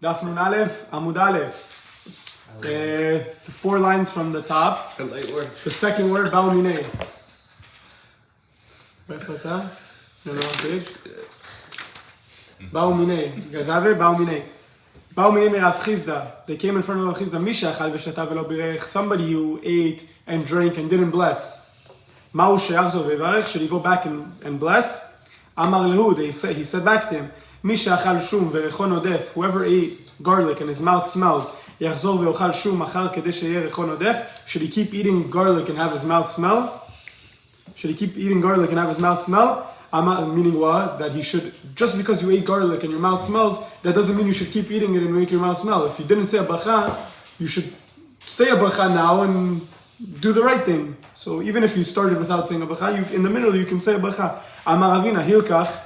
Daf Nun Aleph, Amud Aleph. 4 lines from the top. The second word, Ba'u Minei. Ba'u Minei. You guys have it? Ba'u Minei. Ba'u Minei me Rav Chizda. They came in front of Rav Chizda. Misha achal v'shata v'lo birech. Somebody who ate and drank and didn't bless. Ma'u she'achzor v'varech. Should he go back and bless? Amar lehu. He said back to him. Misha achal shum v'rechon odef. Whoever ate garlic and his mouth smells. Yachzor v'ochal shum achar kedei sheyeh rechon odef. Should he keep eating garlic and have his mouth smell? Should he keep eating garlic and have his mouth smell? Meaning what? That he should, just because you ate garlic and your mouth smells, that doesn't mean you should keep eating it and make your mouth smell. If you didn't say a bracha, you should say a bracha now and do the right thing. So even if you started without saying a bracha, in the middle you can say a bracha. Amar Ravina hilkach,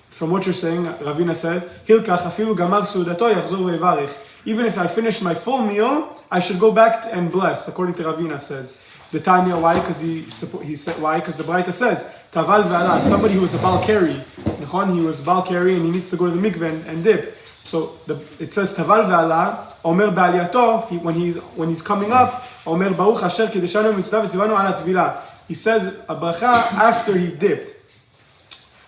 from what you're saying, Ravina says, hilkach afilu gamar sudato yachzor ve'varich. Even if I finished my full meal, I should go back and bless, according to Ravina says. The Tanya, why? Because he said why? Because the Braita says Taval ve'ala, somebody who was a Baal Keri. He was Baal Keri and he needs to go to the mikveh and dip. So it says Taval ve'ala, Omer be'aliyato, when he's coming up, Omer Baruch Asher kideshanu mitzvah v'tzivanu ala tvila. He says a bracha after he dipped.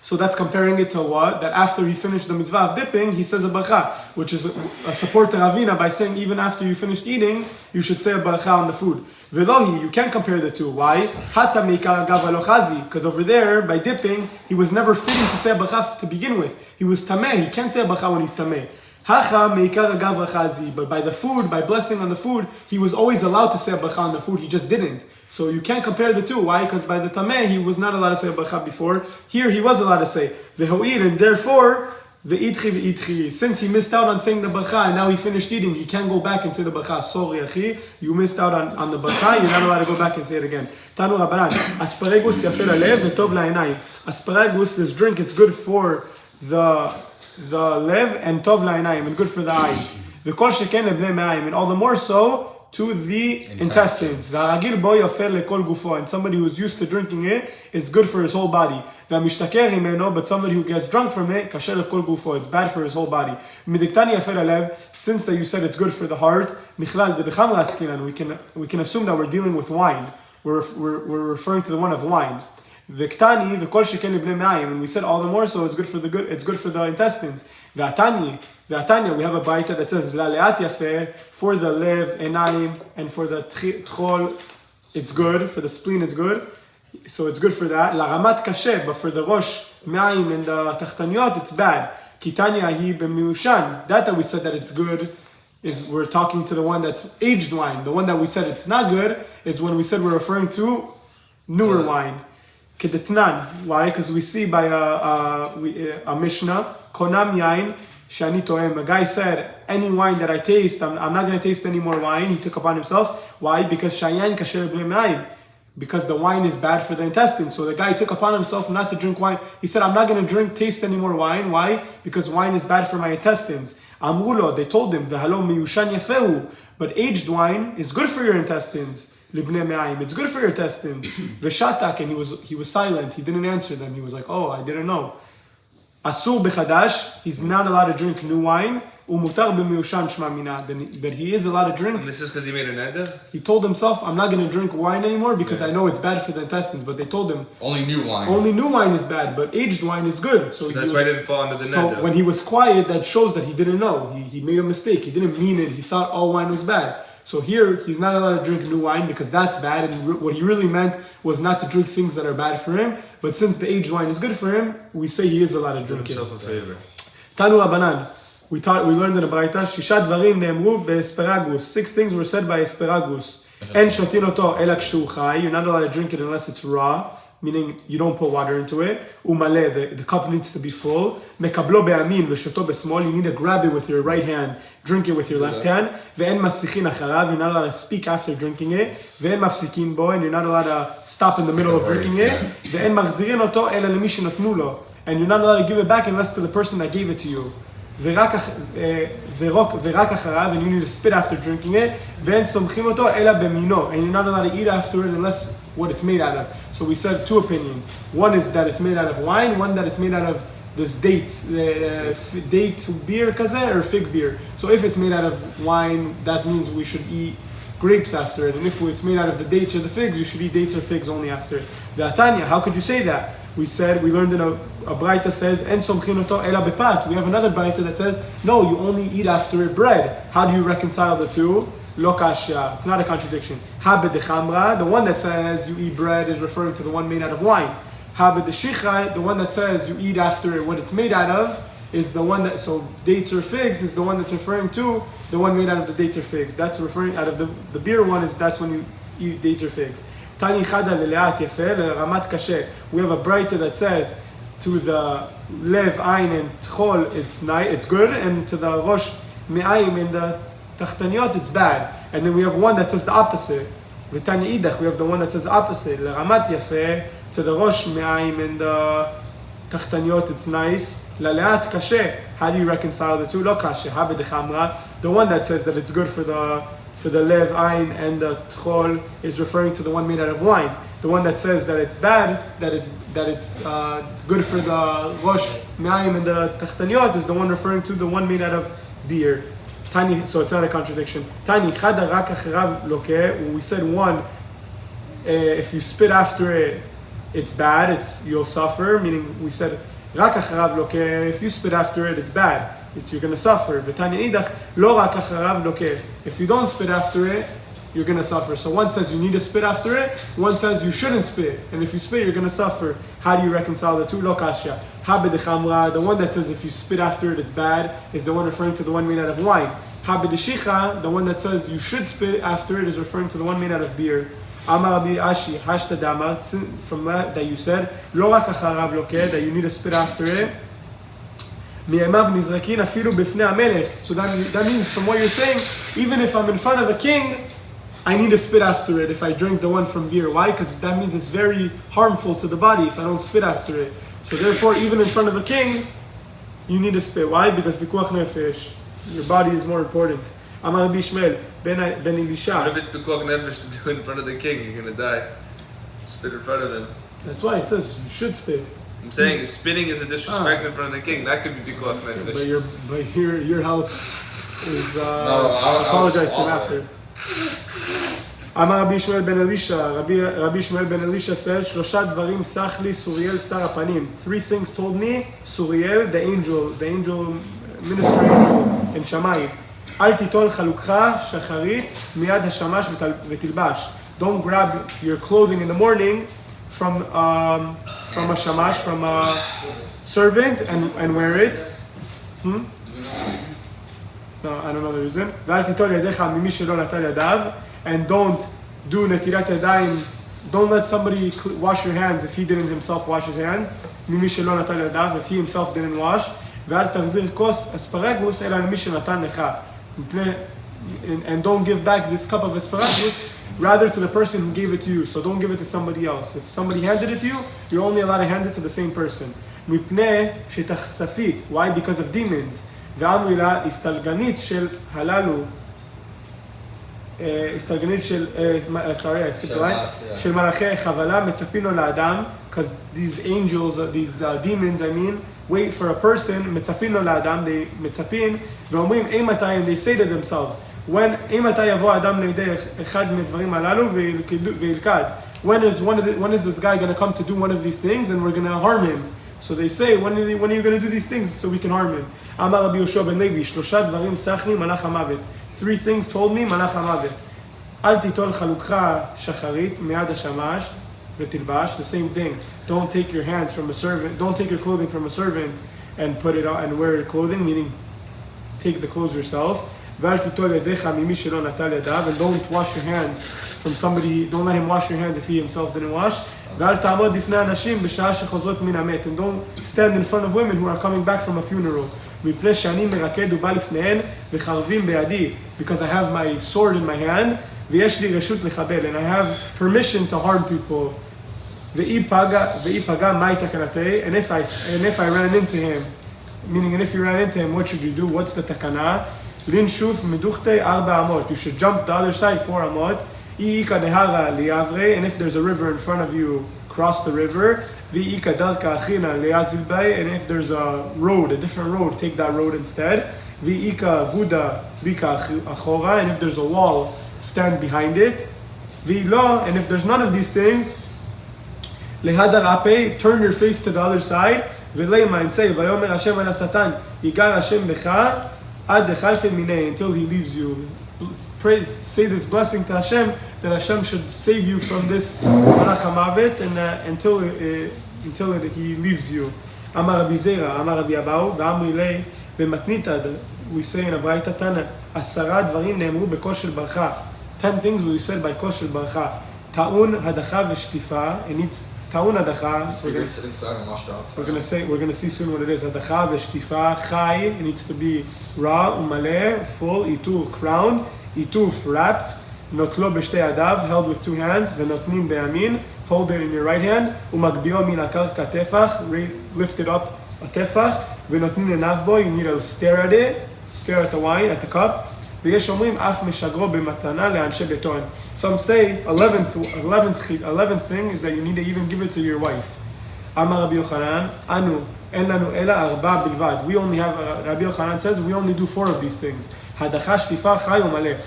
So that's comparing it to what? That after he finished the mitzvah of dipping, he says a bracha, which is a support to Ravina by saying even after you finished eating, you should say a bracha on the food. Velohi, you can't compare the two. Why? Hata meikar agav alochazi, because over there, by dipping, he was never fitting to say a bracha to begin with. He was tameh, he can't say a bracha when he's tameh. Hacha meikar agav achazi, but by the food, by blessing on the food, he was always allowed to say a bracha on the food, he just didn't. So you can't compare the two. Why? Because by the tameh, he was not allowed to say a bracha before. Here, he was allowed to say vehoir, and therefore, ve'itchi. Since he missed out on saying the bracha and now he finished eating, he can't go back and say the bracha. Sorry, achi, you missed out on the bracha. You're not allowed to go back and say it again. Tanu Rabbanan, asparagus yafer lalev v'tov la'inayim. Asparagus, this drink is good for the lev and tov la'inayim, and good for the eyes. V'kol sheken lebnei me'ayim, and all the more so to the intestines. And somebody who's used to drinking it is good for his whole body. But somebody who gets drunk from it, it's bad for his whole body. Since that you said it's good for the heart, we can assume that we're dealing with wine. We're referring to the one of wine. And we said all the more so it's good for the intestines. We have a Braita that says la'leat yafer, for the lev, enayim, and for the tchol, it's good. For the spleen, it's good. So it's good for that. La'ramat kasher, but for the rosh, me'ayim, and the tachtaniot, it's bad. Kitanya hi b'miushan. That we said that it's good, is we're talking to the one that's aged wine. The one that we said it's not good is when we said we're referring to newer wine. Kedetnan. Why? Because we see by a Mishnah, konam yain. Shani toem. A guy said, any wine that I taste, I'm not going to taste any more wine. He took upon himself. Why? Because shayan kasher b'le'mayim. Because the wine is bad for the intestines. So the guy took upon himself not to drink wine. He said, I'm not going to taste any more wine. Why? Because wine is bad for my intestines. Amrulo, they told him, v'halo miyushan yafehu. But aged wine is good for your intestines. Libnei me'ayim. It's good for your intestines. V'shatak, and he was silent. He didn't answer them. He was like, oh, I didn't know. Asur b'chadash, he's not allowed to drink new wine. Umutar b'miushan shma mina, that he is allowed to drink. And this is because he made an neder? He told himself, I'm not going to drink wine anymore because I know it's bad for the intestines. But they told him, only new wine is bad, but aged wine is good. So that's why he didn't fall under the neder. So when he was quiet, that shows that he didn't know. He made a mistake. He didn't mean it. He thought all wine was bad. So here, he's not allowed to drink new wine because that's bad. And what he really meant was not to drink things that are bad for him. But since the aged wine is good for him, we say he is allowed to drink it. Tanu Rabbanan. We learned in the Braita, Shishat Dvarim ne'emru be'esperagus. 6 things were said by esperagus. En shotin oto ela kshu chai. You're not allowed to drink it unless it's raw, meaning you don't put water into it. Umale, the cup needs to be full. Mekablo be'amin v'shoto be'smol. You need to grab it with your right hand, drink it with your left hand. Ve'en masichin acharav. You're not allowed to speak after drinking it. Ve'en mafsikin bo. And you're not allowed to stop in the middle of drinking it. Ve'en machzirin oto ela lemi shenotnu lo. And you're not allowed to give it back unless to the person that gave it to you. ורק אחריו, and you need to spit after drinking it, ואין סומכים אותו אלא במינו, and you're not allowed to eat after it unless what it's made out of. So we said 2 opinions. One is that it's made out of wine, one that it's made out of this dates, date beer kaze or fig beer. So if it's made out of wine, that means we should eat grapes after it. And if it's made out of the dates or the figs, you should eat dates or figs only after it. The Atanya, how could you say that? We learned in a Braita says, En somchin oto ela bepat. We have another Braita that says, no, you only eat after it bread. How do you reconcile the two? Lo kashya. It's not a contradiction. Habe de chamra, the one that says you eat bread is referring to the one made out of wine. Habe de shichai, the one that says you eat after it, what it's made out of, is the one that, so dates or figs is the one that's referring to the one made out of the dates or figs. That's referring, out of the beer one, that's when you eat dates or figs. Tani chada leleat yafe, leramat kashe. We have a Braita that says to the lev, ayin, and tchol, it's good, and to the rosh, me'ayim, and the tachtaniot, it's bad. And then we have one that says the opposite. V'tani idach, we have the one that says the opposite. Leramat yafe, to the rosh, me'ayim, and the tachtaniot, it's nice. Leleat kashe. How do you reconcile the two? Lo kashe, habe de chamra. The one that says that it's good for the lev, ayin, and the tchol is referring to the one made out of wine. The one that says that it's bad, that it's good for the rosh, me'ayim, and the tachtaniot is the one referring to the one made out of beer. Tani, so it's not a contradiction. Tani chada rak acharav loke. We said one, if you spit after it, it's bad. You'll suffer. Meaning we said rak acharav loke. If you spit after it, it's bad. You're going to suffer. V'tani idach lo rak acharav loke. If you don't spit after it, you're going to suffer. So one says you need to spit after it, one says you shouldn't spit. And if you spit, you're going to suffer. How do you reconcile the two? Lo kasha. Habe de chamra, the one that says if you spit after it, it's bad, is the one referring to the one made out of wine. Habe de shicha, the one that says you should spit after it, is referring to the one made out of beer. Amar Rabbi Ashi, hashta damar, from that you said, lo rak acharav loke, that you need to spit after it. Mi'emav nizrakin afilu bifnei hamelech. So that means, from what you're saying, even if I'm in front of the king, I need to spit after it if I drink the one from beer. Why? Because that means it's very harmful to the body if I don't spit after it. So therefore, even in front of a king, you need to spit. Why? Because pikuach nefesh, your body is more important. Amar Rabbi Ishmael ben Elisha. What if it's pikuach nefesh to do in front of the king? You're going to die. Spit in front of him. That's why it says you should spit. I'm saying spitting is a disrespect in front of the king. That could be pikuach nefesh. But your health is... I'll apologize to him after. Amar Rabbi Ishmael ben Elisha. Rabbi Ishmael ben Elisha says, Shlosha dvarim sachli Suriel sar hapanim. Three things told me Suriel, the angel, minister angel in Shamayim. Al titol chalukcha shacharit miyad hashamash v'tilbash. Don't grab your clothing in the morning from a shamash, from a servant, and wear it. No, I don't know the reason. Ve'al titol yadecha mimi shelo natal yadav. And don't do netilat yadayim. Don't let somebody wash your hands if he didn't himself wash his hands. Mimi shelo natal yadav, if he himself didn't wash. Ve'al tachzir kos asparagus ela mimi shenatan lecha. And don't give back this cup of asparagus, rather to the person who gave it to you. So don't give it to somebody else. If somebody handed it to you, you're only allowed to hand it to the same person. Mipnei shetachsafit. Why? Because of demons. Ve'amru la istalganit shel halalu. הסתלגנית של, I skipped right? של מלאכי חבלה מצפים לו לאדם, because these angels, these demons, wait for a person, מצפים לו לאדם, they מצפים, ואומרים, אימתי, and they say to themselves, אימתי יבוא אדם לידי אחד מהדברים הללו וילכד. When is this guy going to come to do one of these things, and we're going to harm him? So they say, when are you going to do these things so we can harm him? אמר רבי יהושע בן לוי, שלושה דברים סחני מלאך המוות. Three things told me, malach hamavet. Al titol chalukcha shacharit miad hashamash v'tilbash. The same thing. Don't take your hands from a servant. Don't take your clothing from a servant and put it on and wear clothing. Meaning, take the clothes yourself. Ve'al titol yadecha mimi shelo natal yadav. And don't wash your hands from somebody. Don't let him wash your hands if he himself didn't wash. Ve'al ta'amod b'fnei anashim b'sha'ah shechozot min hamet. And don't stand in front of women who are coming back from a funeral. מפני שאני מרקד ובא לפניהן וחרבים בידי, because I have my sword in my hand, ויש לי רשות לחבל, and I have permission to harm people. ואי פגע מהי תקנתי, and if I ran into him, meaning, and if you ran into him, what should you do? What's the takana? לנשוף מדוכתי 4 אמות. You should jump the other side 4 אמות. אי איכא נהרה ליעברי, and if there's a river in front of you, cross the river. V'ika darka achina le'azilbai, and if there's a road, a different road, take that road instead. V'ika guda bika achora, and if there's a wall, stand behind it. V'lo, and if there's none of these things, lehadar ape, turn your face to the other side. V'leima, and say, Vayomer Hashem ala Satan, Yigar Hashem becha, ad dechalfe minei, until he leaves you. Praise, say this blessing to Hashem, that Hashem should save you from this malach hamavet, and until he leaves you. Amar Rabbi Zera, Amar Rabbi Abahu, V'amri lei, b'matnita, we say in a Braita Tana, 10 dvarim ne'emru b'kol barcha. 10 things we said by kol shel barcha. Ta'un, hadacha, v'shtifa, and it's ta'un hadacha. It's inside and washed outside. We're gonna see soon what it is. Hadacha, v'shtifa, chai, it needs to be raw, umaleh, full, itu, crowned, ituf, wrapped, notlo b'shtei adav, held with 2 hands, v'notnim be'amin, hold it in your right hand, umagbio min akarka tefach, lift it up a tefach, v'notnin enav bo, you need to stare at it, stare at the wine, at the cup. V'yesh omrim af meshagro b'matana le'anshe beton. Some say 11th thing is that you need to even give it to your wife. Amar Rabbi Yochanan, anu en lanu ela arba bilvad. We only have, Rabbi Yochanan says, we only do 4 of these things. Hadacha, shtifa, chai, umaleh,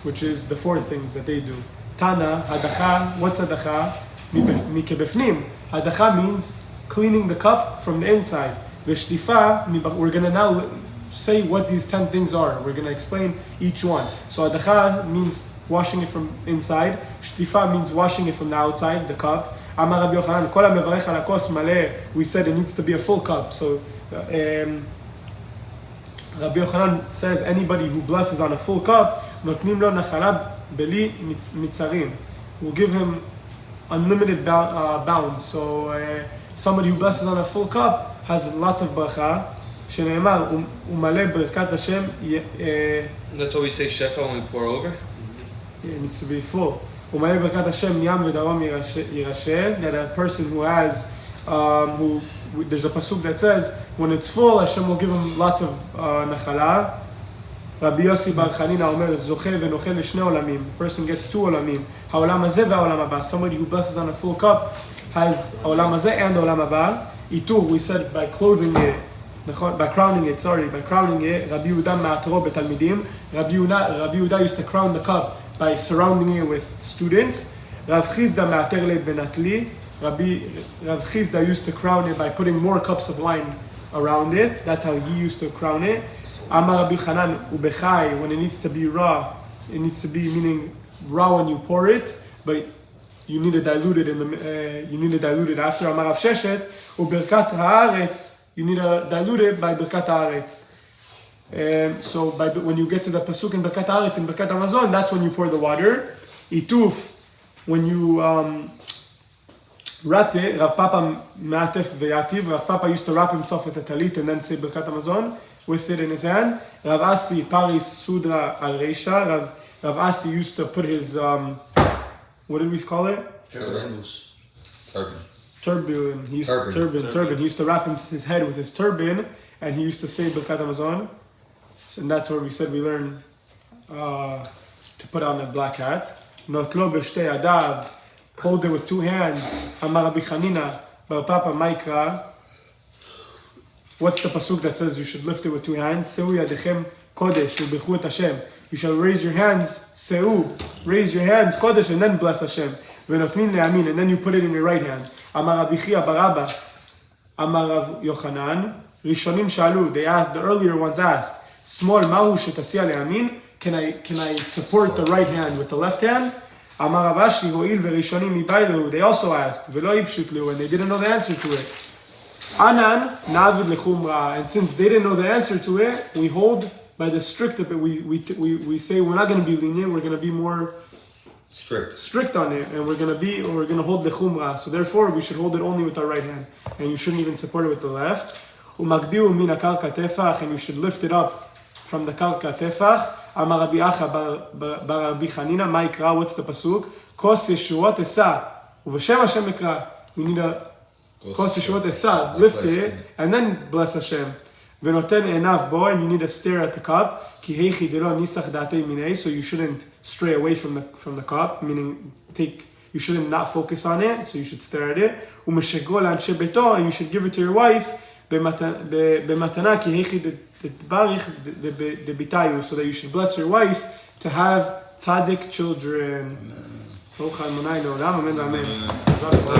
which is the 4 things that they do. Tana, hadacha, what's hadacha? Mikebefnim. Hadacha means cleaning the cup from the inside. V'shtifa, we're going to now say what these 10 things are. We're going to explain each one. So hadacha means washing it from inside. Shtifa means washing it from the outside, the cup. Amar Rabbi Yochanan, kol hamevarech al hakos maleh, we said it needs to be a full cup. So Rabbi Yochanan says anybody who blesses on a full cup, notnim lo nachala beli mitzarim. We'll give him unlimited bounds. So somebody who blesses on a full cup has lots of bracha. Shene'emar umaleh berkat Hashem. That's why we say shefa when we pour over. Yeah, it needs to be full. Umaleh berkat Hashem yam v'darom yirasheh. That a person who has there's a pasuk that says when it's full, Hashem will give him lots of nachala. Rabbi Yossi bar Chanina omer zoche v'nochel l'shnei olamim. Person gets 2 olamim. Ha'olam hazeh v'ha'olam haba. Somebody who blesses on a full cup has olam hazeh and olam haba. Itur, we said by clothing it, by crowning it. Rabbi Yehuda ma'atro betalmidim. Rabbi Yehuda used to crown the cup by surrounding it with students. Rav Chizda ma'ater le benatli. Rav Chizda used to crown it by putting more cups of wine around it. That's how he used to crown it. Amar Rabbi Chanan ubechai, when it needs to be raw, it needs to be meaning raw when you pour it, but you need to dilute it after. Amar Rav Sheshet uberkat haaretz, you need to dilute it by berkat haaretz. So when you get to the pasuk in berkat haaretz and berkat hamazon, that's when you pour the water. Ituf, when you wrap it, Rav Papa Me'atef Ve'yativ, Rav Papa used to wrap himself with a talit and then say Birkat Hamazon with it in his hand. Rav Asi, Paris Sudra Al Reisha, Rav Asi used to put his, what did we call it? Turban. He used to wrap his head with his turban and he used to say Birkat Hamazon. So, and that's where we said we learned to put on a black hat. Notlo b'shtei adav, hold it with 2 hands. Amar Rabbi Chanina, Bar Papa Maikra. What's the pasuk that says you should lift it with 2 hands? Seu yadechem kodesh u'bechu et Hashem. You shall raise your hands, seu, raise your hands, kodesh, and then bless Hashem. V'notnin le'amin, and then you put it in your right hand. Amar Rabbi Chia bar Abba, Amar Rav Yochanan. Rishonim shalu, they asked, the earlier ones asked, Small mahu shetasiyah le'amin, can I support the right hand with the left hand? Amar Rav Ashi ho'il ve'rishonim ibaylehu, they also asked, ve'lo ipshut and they didn't know the answer to it. Anan navid lechumra, and since they didn't know the answer to it, we hold by the strict of it. We say we're not going to be lenient. We're going to be more strict on it, and we're going to hold the chumra. So therefore, we should hold it only with our right hand, and you shouldn't even support it with the left. Umagbiu min karka tefach, and you should lift it up from the karka tefach. Amar Rabbi Acha bar Rabbi Chanina, ma'ikra, what's the pasuk? Kos yeshuot esa, uv'shem Hashem ikra. We need a kos yeshuot esa, lift it, and then bless Hashem. V'noten enav bo, and you need to stare at the cup. Ki heichi delo nisach datei minei, so you shouldn't stray away from the cup, meaning take you shouldn't not focus on it, so you should stare at it. ומשגו לאנשי ביתו, and you should give it to your wife, במתנה כי היכי דבריך דביתיו, so that you should bless your wife to have tzaddik children. ברוך האלמוני לעולם, אמן ואמן.